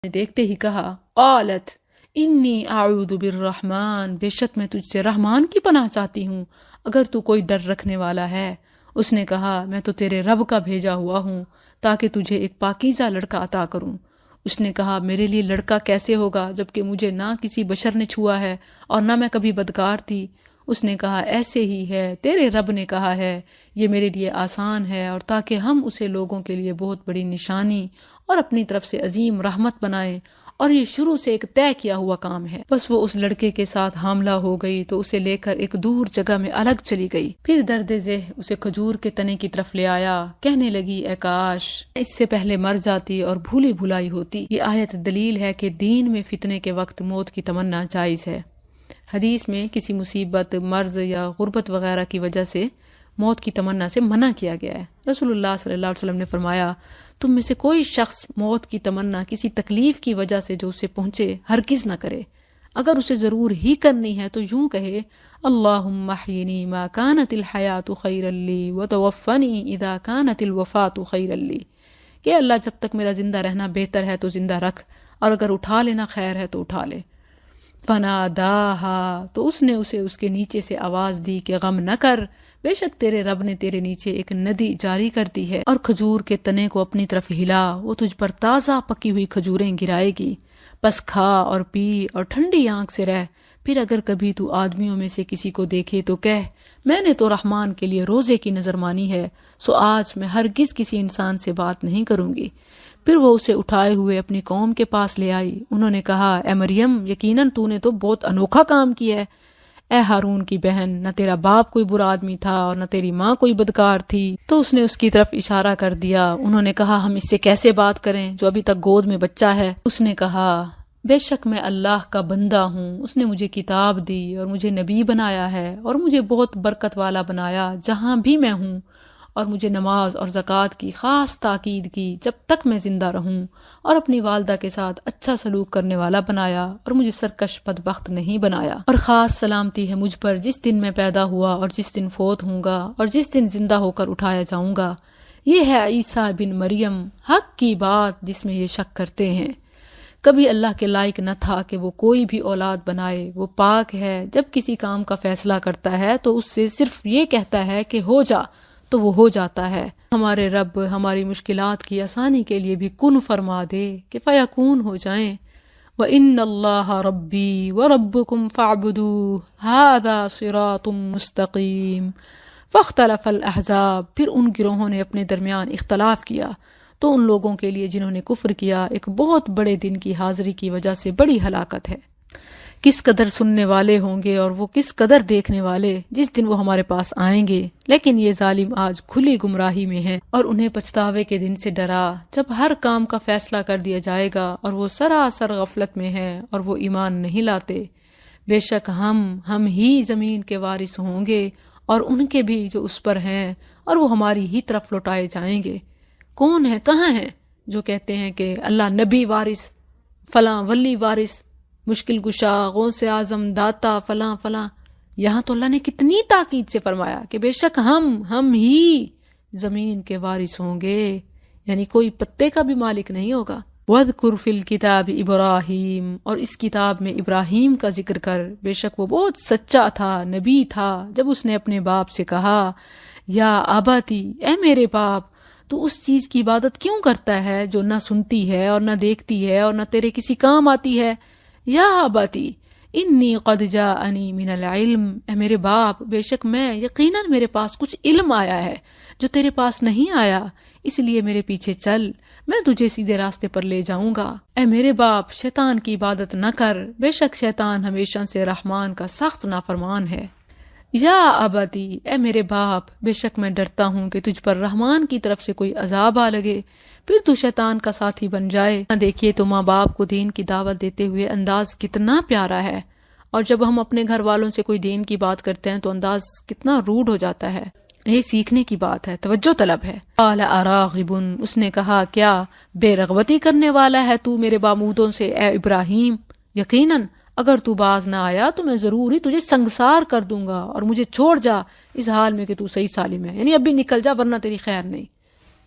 نے دیکھتے ہی کہا قالت انی اعوذ بالرحمن، بے شک میں تجھ سے رحمان کی پناہ چاہتی ہوں اگر تو کوئی ڈر رکھنے والا ہے۔ اس نے کہا میں تو تیرے رب کا بھیجا ہوا ہوں تاکہ تجھے ایک پاکیزہ لڑکا عطا کروں۔ اس نے کہا میرے لیے لڑکا کیسے ہوگا جبکہ مجھے نہ کسی بشر نے چھوا ہے اور نہ میں کبھی بدکار تھی۔ اس نے کہا ایسے ہی ہے، تیرے رب نے کہا ہے یہ میرے لیے آسان ہے، اور تاکہ ہم اسے لوگوں کے لیے بہت بڑی نشانی اور اپنی طرف سے عظیم رحمت بنائیں، اور یہ شروع سے ایک طے کیا ہوا کام ہے۔ بس وہ اس لڑکے کے ساتھ حاملہ ہو گئی تو اسے لے کر ایک دور جگہ میں الگ چلی گئی۔ پھر درد ذہ اسے کھجور کے تنے کی طرف لے آیا، کہنے لگی اے کاش اس سے پہلے مر جاتی اور بھولی بھلائی ہوتی۔ یہ آیت دلیل ہے کہ دین میں فتنے کے وقت موت کی تمنا جائز ہے۔ حدیث میں کسی مصیبت، مرض یا غربت وغیرہ کی وجہ سے موت کی تمنا سے منع کیا گیا ہے۔ رسول اللہ صلی اللہ علیہ وسلم نے فرمایا تم میں سے کوئی شخص موت کی تمنا کسی تکلیف کی وجہ سے جو اسے پہنچے ہرگز نہ کرے۔ اگر اسے ضرور ہی کرنی ہے تو یوں کہے اللہم احیینی ما کانت الحیات خیرا لی وتوفنی اذا کانت الوفات خیرا لی، کہ اللہ جب تک میرا زندہ رہنا بہتر ہے تو زندہ رکھ، اور اگر اٹھا لینا خیر ہے تو اٹھا لے۔ فناداہا، تو اس نے اسے اس کے نیچے سے آواز دی کہ غم نہ کر، بے شک تیرے رب نے تیرے نیچے ایک ندی جاری کر دی ہے، اور کھجور کے تنے کو اپنی طرف ہلا، وہ تجھ پر تازہ پکی ہوئی کھجوریں گرائے گی، بس کھا اور پی اور ٹھنڈی آنکھ سے رہ۔ پھر اگر کبھی تو آدمیوں میں سے کسی کو دیکھے تو کہہ میں نے تو رحمان کے لیے روزے کی نظر مانی ہے، سو آج میں ہرگز کسی انسان سے بات نہیں کروں گی۔ پھر وہ اسے اٹھائے ہوئے اپنی قوم کے پاس لے آئی۔ انہوں نے کہا اے مریم یقیناً تو نے تو بہت انوکھا کام کیا ہے۔ اے ہارون کی بہن، نہ تیرا باپ کوئی برا آدمی تھا اور نہ تیری ماں کوئی بدکار تھی۔ تو اس نے اس کی طرف اشارہ کر دیا۔ انہوں نے کہا ہم اس سے کیسے بات کریں جو ابھی تک گود میں بچہ ہے؟ اس نے کہا بے شک میں اللہ کا بندہ ہوں، اس نے مجھے کتاب دی اور مجھے نبی بنایا ہے اور مجھے بہت برکت والا بنایا جہاں بھی میں ہوں، اور مجھے نماز اور زکوٰۃ کی خاص تاکید کی جب تک میں زندہ رہوں، اور اپنی والدہ کے ساتھ اچھا سلوک کرنے والا بنایا، اور مجھے سرکش بدبخت نہیں بنایا۔ اور خاص سلامتی ہے مجھ پر جس دن میں پیدا ہوا اور جس دن فوت ہوں گا اور جس دن زندہ ہو کر اٹھایا جاؤں گا۔ یہ ہے عیسیٰ بن مریم، حق کی بات جس میں یہ شک کرتے ہیں۔ کبھی اللہ کے لائق نہ تھا کہ وہ کوئی بھی اولاد بنائے، وہ پاک ہے، جب کسی کام کا فیصلہ کرتا ہے تو اس سے صرف یہ کہتا ہے کہ ہو جا تو وہ ہو جاتا ہے۔ ہمارے رب ہماری مشکلات کی آسانی کے لیے بھی کن فرما دے کہ فیکون ہو جائیں۔ وَإِنَّ اللَّهَ رَبِّي وَرَبُّكُمْ فَاعْبُدُوهُ هَذَا صِرَاطٌ مُسْتَقِيمٌ فَاخْتَلَفَ الْأَحْزَابُ، پھر ان گروہوں نے اپنے درمیان اختلاف کیا، تو ان لوگوں کے لیے جنہوں نے کفر کیا ایک بہت بڑے دن کی حاضری کی وجہ سے بڑی ہلاکت ہے۔ کس قدر سننے والے ہوں گے اور وہ کس قدر دیکھنے والے جس دن وہ ہمارے پاس آئیں گے، لیکن یہ ظالم آج کھلی گمراہی میں ہیں، اور انہیں پچھتاوے کے دن سے ڈرا جب ہر کام کا فیصلہ کر دیا جائے گا اور وہ سراسر غفلت میں ہیں اور وہ ایمان نہیں لاتے۔ بے شک ہم ہی زمین کے وارث ہوں گے اور ان کے بھی جو اس پر ہیں، اور وہ ہماری ہی طرف لوٹائے جائیں گے۔ کون ہے، کہاں ہیں جو کہتے ہیں کہ اللہ نبی وارث، فلاں ولی وارث، مشکل کشا، غوث اعظم، داتا، فلاں فلاں؟ یہاں تو اللہ نے کتنی تاکید سے فرمایا کہ بے شک ہم ہی زمین کے وارث ہوں گے، یعنی کوئی پتے کا بھی مالک نہیں ہوگا۔ وَاذْكُرْ فِي الْكِتَابِ إِبْرَاهِيمَ، اور اس کتاب میں ابراہیم کا ذکر کر، بے شک وہ بہت سچا تھا، نبی تھا۔ جب اس نے اپنے باپ سے کہا یا اباتی، اے میرے باپ، تو اس چیز کی عبادت کیوں کرتا ہے جو نہ سنتی ہے اور نہ دیکھتی ہے اور نہ تیرے کسی کام آتی ہے؟ یا اباتی انی قد جاءنی من العلم، اے میرے باپ بے شک میں یقیناً میرے پاس کچھ علم آیا ہے جو تیرے پاس نہیں آیا، اس لیے میرے پیچھے چل، میں تجھے سیدھے راستے پر لے جاؤں گا۔ اے میرے باپ شیطان کی عبادت نہ کر، بے شک شیطان ہمیشہ سے رحمان کا سخت نافرمان ہے۔ یا اباتی، اے میرے باپ بے شک میں ڈرتا ہوں کہ تجھ پر رحمان کی طرف سے کوئی عذاب آ لگے، پھر تو شیطان کا ساتھی بن جائے۔ دیکھیے تو ماں باپ کو دین کی دعوت دیتے ہوئے انداز کتنا پیارا ہے، اور جب ہم اپنے گھر والوں سے کوئی دین کی بات کرتے ہیں تو انداز کتنا روڈ ہو جاتا ہے۔ یہ سیکھنے کی بات ہے، توجہ طلب ہے۔ قال اراغب، اس نے کہا کیا بے رغبتی کرنے والا ہے تو میرے بامودوں سے اے ابراہیم؟ یقیناً اگر تو باز نہ آیا تو میں ضرور ہی تجھے سنگسار کر دوں گا، اور مجھے چھوڑ جا اس حال میں کہ تو صحیح سالم ہے، یعنی اب بھی نکل جا ورنہ تیری خیر نہیں۔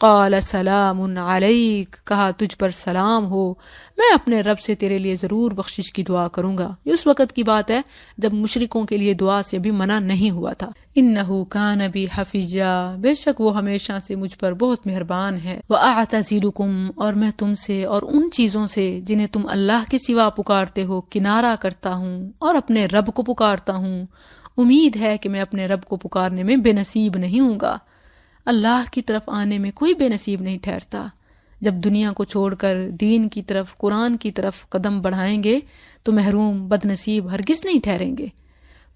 قال سلام علیک، کہا تجھ پر سلام ہو، میں اپنے رب سے تیرے لیے ضرور بخشش کی دعا کروں گا۔ یہ اس وقت کی بات ہے جب مشرکوں کے لیے دعا سے بھی منع نہیں ہوا تھا۔ انہ کان بی حفیظا، بے شک وہ ہمیشہ سے مجھ پر بہت مہربان ہے۔ واعتزلکم، اور میں تم سے اور ان چیزوں سے جنہیں تم اللہ کے سوا پکارتے ہو کنارہ کرتا ہوں اور اپنے رب کو پکارتا ہوں۔ امید ہے کہ میں اپنے رب کو پکارنے میں بے نصیب نہیں ہوں گا۔ اللہ کی طرف آنے میں کوئی بے نصیب نہیں ٹھہرتا۔ جب دنیا کو چھوڑ کر دین کی طرف، قرآن کی طرف قدم بڑھائیں گے تو محروم بد نصیب ہرگز نہیں ٹھہریں گے۔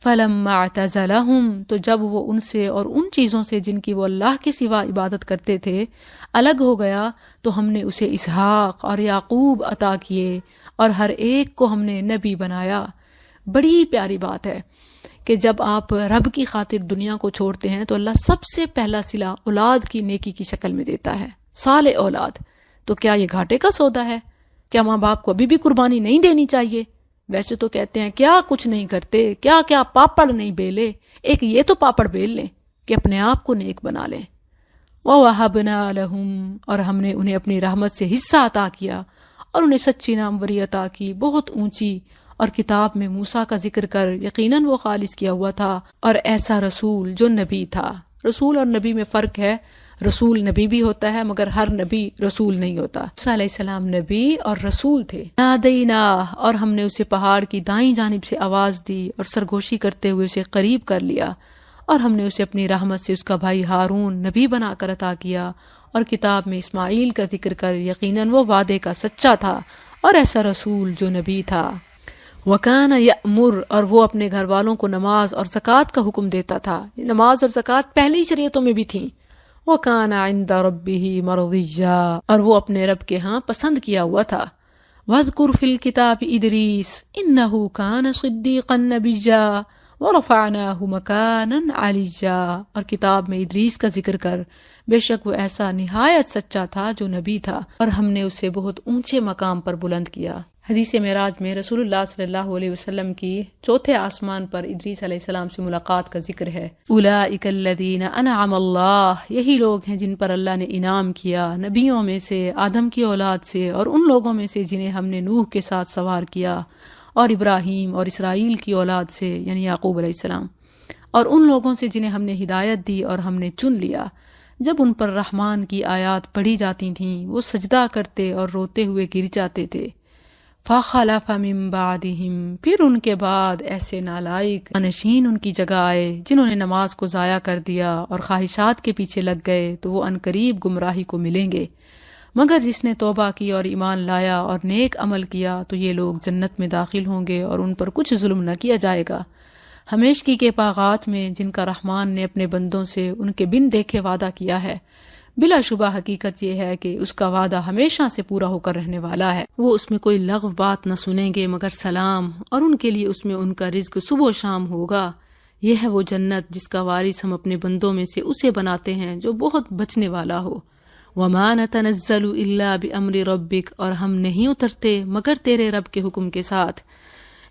فَلَمَّا اعْتَزَلَهُمْ، تو جب وہ ان سے اور ان چیزوں سے جن کی وہ اللہ کے سوا عبادت کرتے تھے الگ ہو گیا، تو ہم نے اسے اسحاق اور یعقوب عطا کیے اور ہر ایک کو ہم نے نبی بنایا۔ بڑی پیاری بات ہے کہ جب آپ رب کی خاطر دنیا کو چھوڑتے ہیں تو اللہ سب سے پہلا صلہ اولاد کی نیکی کی شکل میں دیتا ہے، صالح اولاد۔ تو کیا یہ گھاٹے کا سودا ہے؟ کیا ماں باپ کو ابھی بھی قربانی نہیں دینی چاہیے؟ ویسے تو کہتے ہیں کیا کچھ نہیں کرتے، کیا کیا پاپڑ نہیں بیلے، ایک یہ تو پاپڑ بیل لیں کہ اپنے آپ کو نیک بنا لیں۔ وَوَهَبْنَا لَهُمْ، اور ہم نے انہیں اپنی رحمت سے حصہ عطا کیا اور انہیں سچی ناموری عطا کی، بہت اونچی، اور کتاب میں موسیٰ کا ذکر کر یقیناً وہ خالص کیا ہوا تھا اور ایسا رسول جو نبی تھا۔ رسول اور نبی میں فرق ہے، رسول نبی بھی ہوتا ہے مگر ہر نبی رسول نہیں ہوتا۔ موسیٰ علیہ السلام نبی اور رسول تھے۔ نادیناہ، اور ہم نے اسے پہاڑ کی دائیں جانب سے آواز دی اور سرگوشی کرتے ہوئے اسے قریب کر لیا، اور ہم نے اسے اپنی رحمت سے اس کا بھائی ہارون نبی بنا کر عطا کیا، اور کتاب میں اسماعیل کا ذکر کر یقیناً وہ وعدے کا سچا تھا اور ایسا رسول جو نبی تھا۔ وَكَانَ يَأْمُرُ، اور وہ اپنے گھر والوں کو نماز اور زکوٰۃ کا حکم دیتا تھا۔ نماز اور زکوٰۃ پہلی شریعتوں میں بھی تھیں۔ وَكَانَ عِندَ رَبِّهِ مَرْضِيًّا، اور وہ اپنے رب کے ہاں پسند کیا ہوا تھا۔ وَاذْكُرْ فِي الْكِتَابِ إِدْرِيسَ إِنَّهُ كَانَ صِدِّيقًا نَبِيًّا وَرَفَعْنَاهُ مَكَانًا عَلِيًّا، اور کتاب میں ادریس کا ذکر کر، بے شک وہ ایسا نہایت سچا تھا جو نبی تھا، اور ہم نے اسے بہت اونچے مقام پر بلند کیا۔ حدیث معراج میں رسول اللہ صلی اللہ علیہ وسلم کی چوتھے آسمان پر ادریس علیہ السلام سے ملاقات کا ذکر ہے۔ اولئک الذین انعم اللہ، یہی لوگ ہیں جن پر اللہ نے انعام کیا، نبیوں میں سے، آدم کی اولاد سے، اور ان لوگوں میں سے جنہیں ہم نے نوح کے ساتھ سوار کیا، اور ابراہیم اور اسرائیل کی اولاد سے یعنی یعقوب علیہ السلام، اور ان لوگوں سے جنہیں ہم نے ہدایت دی اور ہم نے چن لیا۔ جب ان پر رحمان کی آیات پڑھی جاتی تھیں وہ سجدہ کرتے اور روتے ہوئے گر جاتے تھے۔ فَخَلَفَ مِن بَعْدِهِمْ، پھر ان کے بعد ایسے نالائق انشین ان کی جگہ آئے جنہوں نے نماز کو ضائع کر دیا اور خواہشات کے پیچھے لگ گئے، تو وہ عنقریب گمراہی کو ملیں گے۔ مگر جس نے توبہ کی اور ایمان لایا اور نیک عمل کیا تو یہ لوگ جنت میں داخل ہوں گے اور ان پر کچھ ظلم نہ کیا جائے گا۔ ہمیشگی کے باغات میں جن کا رحمان نے اپنے بندوں سے ان کے بن دیکھے وعدہ کیا ہے، بلا شبہ حقیقت یہ ہے کہ اس کا وعدہ ہمیشہ سے پورا ہو کر رہنے والا ہے۔ وہ اس میں کوئی لغو بات نہ سنیں گے مگر سلام، اور ان کے لیے اس میں ان کا رزق صبح و شام ہوگا۔ یہ ہے وہ جنت جس کا وارث ہم اپنے بندوں میں سے اسے بناتے ہیں جو بہت بچنے والا ہو۔ وَمَا نَتَنَزَّلُ إِلَّا بِأَمْرِ رَبِّكَ، اور ہم نہیں اترتے مگر تیرے رب کے حکم کے ساتھ۔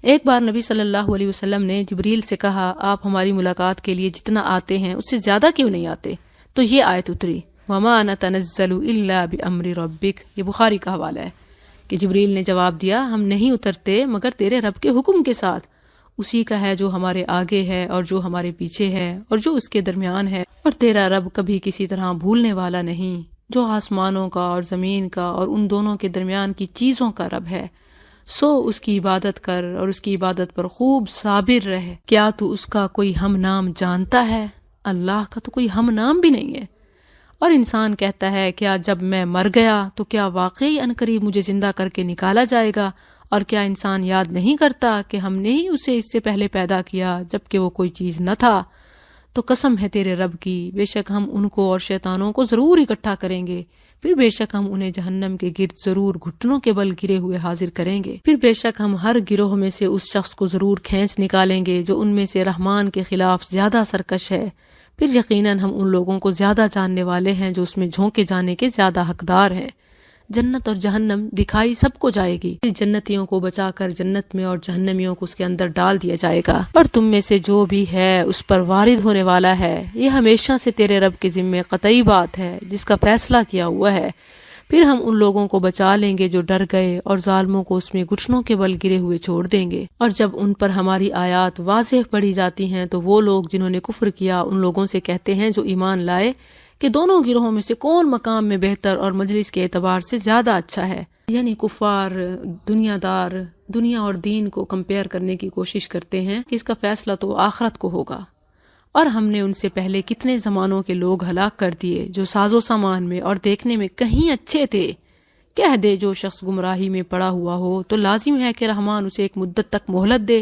ایک بار نبی صلی اللہ علیہ وسلم نے جبریل سے کہا، آپ ہماری ملاقات کے لیے جتنا آتے ہیں اس سے زیادہ کیوں نہیں آتے؟ تو یہ آیت اتری، وَمَا نَتَنَزَّلُ إِلَّا بِأَمْرِ رَبِّكَ۔ یہ بخاری کا حوالہ ہے کہ جبریل نے جواب دیا، ہم نہیں اترتے مگر تیرے رب کے حکم کے ساتھ۔ اسی کا ہے جو ہمارے آگے ہے اور جو ہمارے پیچھے ہے اور جو اس کے درمیان ہے، اور تیرا رب کبھی کسی طرح بھولنے والا نہیں، جو آسمانوں کا اور زمین کا اور ان دونوں کے درمیان کی چیزوں کا رب ہے۔ سو اس کی عبادت کر اور اس کی عبادت پر خوب صابر رہ۔ کیا تو اس کا کوئی ہم نام جانتا ہے؟ اللہ کا تو کوئی ہم نام بھی نہیں ہے۔ اور انسان کہتا ہے، کیا جب میں مر گیا تو کیا واقعی عنقریب مجھے زندہ کر کے نکالا جائے گا؟ اور کیا انسان یاد نہیں کرتا کہ ہم نے ہی اسے اس سے پہلے پیدا کیا جبکہ وہ کوئی چیز نہ تھا؟ تو قسم ہے تیرے رب کی، بے شک ہم ان کو اور شیطانوں کو ضرور اکٹھا کریں گے، پھر بے شک ہم انہیں جہنم کے گرد ضرور گھٹنوں کے بل گرے ہوئے حاضر کریں گے، پھر بے شک ہم ہر گروہ میں سے اس شخص کو ضرور کھینچ نکالیں گے جو ان میں سے رحمان کے خلاف زیادہ سرکش ہے، پھر یقیناً ہم ان لوگوں کو زیادہ جاننے والے ہیں جو اس میں جھونکے جانے کے زیادہ حقدار ہیں۔ جنت اور جہنم دکھائی سب کو جائے گی، پھر جنتیوں کو بچا کر جنت میں اور جہنمیوں کو اس کے اندر ڈال دیا جائے گا، اور تم میں سے جو بھی ہے اس پر وارد ہونے والا ہے، یہ ہمیشہ سے تیرے رب کے ذمے قطعی بات ہے جس کا فیصلہ کیا ہوا ہے۔ پھر ہم ان لوگوں کو بچا لیں گے جو ڈر گئے اور ظالموں کو اس میں گھٹنوں کے بل گرے ہوئے چھوڑ دیں گے۔ اور جب ان پر ہماری آیات واضح پڑھی جاتی ہیں تو وہ لوگ جنہوں نے کفر کیا ان لوگوں سے کہتے ہیں جو ایمان لائے کہ دونوں گروہوں میں سے کون مقام میں بہتر اور مجلس کے اعتبار سے زیادہ اچھا ہے، یعنی کفار دنیا دار دنیا اور دین کو کمپیئر کرنے کی کوشش کرتے ہیں کہ اس کا فیصلہ تو آخرت کو ہوگا، اور ہم نے ان سے پہلے کتنے زمانوں کے لوگ ہلاک کر دیے جو ساز و سامان میں اور دیکھنے میں کہیں اچھے تھے۔ کہہ دے جو شخص گمراہی میں پڑا ہوا ہو تو لازم ہے کہ رحمان اسے ایک مدت تک مہلت دے،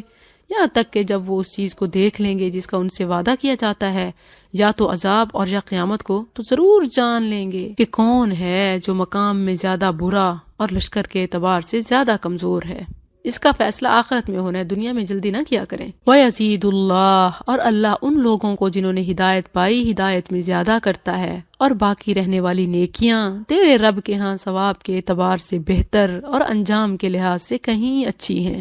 یہاں تک کہ جب وہ اس چیز کو دیکھ لیں گے جس کا ان سے وعدہ کیا جاتا ہے، یا تو عذاب اور یا قیامت کو، تو ضرور جان لیں گے کہ کون ہے جو مقام میں زیادہ برا اور لشکر کے اعتبار سے زیادہ کمزور ہے۔ اس کا فیصلہ آخرت میں ہونا ہے، دنیا میں جلدی نہ کیا کریں۔ وَيَزِيدُ اللَّهُ، اور اللہ ان لوگوں کو جنہوں نے ہدایت پائی ہدایت میں زیادہ کرتا ہے، اور باقی رہنے والی نیکیاں تیرے رب کے ہاں ثواب کے اعتبار سے بہتر اور انجام کے لحاظ سے کہیں اچھی ہیں۔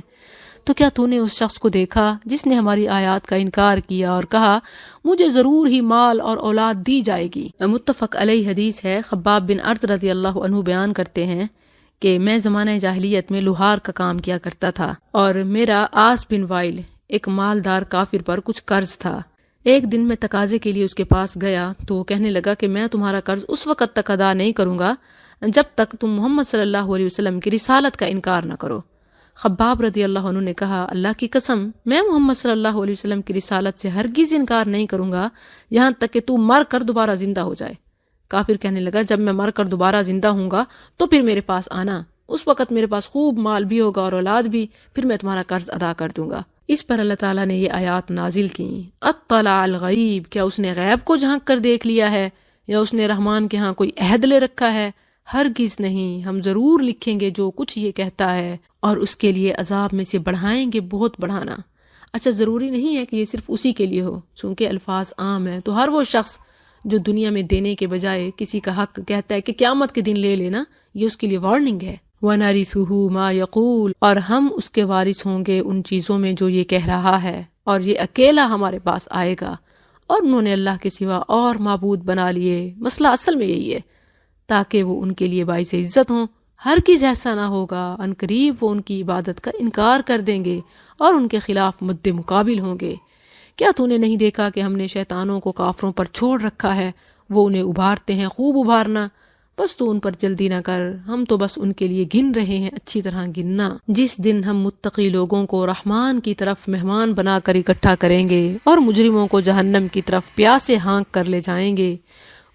تو کیا تو نے اس شخص کو دیکھا جس نے ہماری آیات کا انکار کیا اور کہا مجھے ضرور ہی مال اور اولاد دی جائے گی؟ متفق علیہ حدیث ہے، خباب بن ارد رضی اللہ عنہ بیان کرتے ہیں کہ میں زمانہ جاہلیت میں لوہار کا کام کیا کرتا تھا، اور میرا آس بن وائل ایک مالدار کافر پر کچھ قرض تھا۔ ایک دن میں تقاضے کے لیے اس کے پاس گیا تو وہ کہنے لگا کہ میں تمہارا قرض اس وقت تک ادا نہیں کروں گا جب تک تم محمد صلی اللہ علیہ وسلم کی رسالت کا انکار نہ کرو۔ خباب رضی اللہ عنہ نے کہا اللہ کی قسم میں محمد صلی اللہ علیہ وسلم کی رسالت سے ہرگز انکار نہیں کروں گا یہاں تک کہ تو مر کر دوبارہ زندہ ہو جائے۔ کافر کہنے لگا جب میں مر کر دوبارہ زندہ ہوں گا تو پھر میرے پاس آنا، اس وقت میرے پاس خوب مال بھی ہوگا اور اولاد بھی، پھر میں تمہارا قرض ادا کر دوں گا۔ اس پر اللہ تعالیٰ نے یہ آیات نازل کی، اطلع الغیب، کیا اس نے غیب کو جھانک کر دیکھ لیا ہے یا اس نے رحمان کے ہاں کوئی عہد لے رکھا ہے؟ ہرگز نہیں، ہم ضرور لکھیں گے جو کچھ یہ کہتا ہے اور اس کے لیے عذاب میں سے بڑھائیں گے بہت بڑھانا۔ اچھا ضروری نہیں ہے کہ یہ صرف اسی کے لیے ہو، چونکہ الفاظ عام ہیں تو ہر وہ شخص جو دنیا میں دینے کے بجائے کسی کا حق کہتا ہے کہ قیامت کے دن لے لینا، یہ اس کے لیے وارننگ ہے۔ وَنَرِثُهُ مَا يَقُولُ، اور ہم اس کے وارث ہوں گے ان چیزوں میں جو یہ کہہ رہا ہے، اور یہ اکیلا ہمارے پاس آئے گا۔ اور انہوں نے اللہ کے سوا اور معبود بنا لیے، مسئلہ اصل میں یہی ہے تاکہ وہ ان کے لیے باعث عزت ہوں۔ ہرگز ایسا نہ ہوگا، عنقریب وہ ان کی عبادت کا انکار کر دیں گے اور ان کے خلاف مد مقابل ہوں گے۔ کیا تو نے نہیں دیکھا کہ ہم نے شیطانوں کو کافروں پر چھوڑ رکھا ہے، وہ انہیں ابھارتے ہیں، خوب ابھارنا، بس تو ان پر جلدی نہ کر، ہم تو بس ان کے لیے گن رہے ہیں، اچھی طرح گننا۔ جس دن ہم متقی لوگوں کو رحمان کی طرف مہمان بنا کر اکٹھا کریں گے اور مجرموں کو جہنم کی طرف پیاسے ہانک کر لے جائیں گے،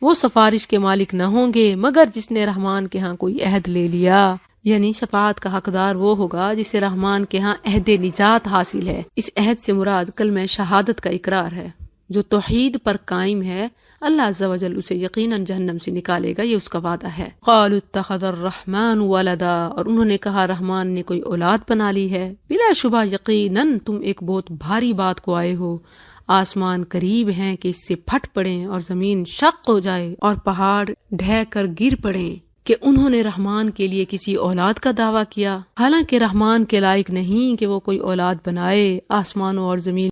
وہ سفارش کے مالک نہ ہوں گے مگر جس نے رحمان کے ہاں کوئی عہد لے لیا، یعنی شفاعت کا حقدار وہ ہوگا جسے رحمان کے ہاں عہد نجات حاصل ہے۔ اس عہد سے مراد کلمہ شہادت کا اقرار ہے۔ جو توحید پر قائم ہے اللہ عز و جل اسے یقیناً جہنم سے نکالے گا، یہ اس کا وعدہ ہے۔ قالوا اتخذ الرحمن ولدا، اور انہوں نے کہا رحمان نے کوئی اولاد بنا لی ہے۔ بلا شبہ یقیناً تم ایک بہت بھاری بات کو آئے ہو، آسمان قریب ہیں کہ اس سے پھٹ پڑیں اور زمین شق ہو جائے اور پہاڑ ڈھہ کر گر پڑیں، کہ انہوں نے رحمان کے لیے کسی اولاد کا دعویٰ کیا، حالانکہ رحمان کے لائق نہیں کہ وہ کوئی اولاد بنائے۔ آسمانوں اور زمین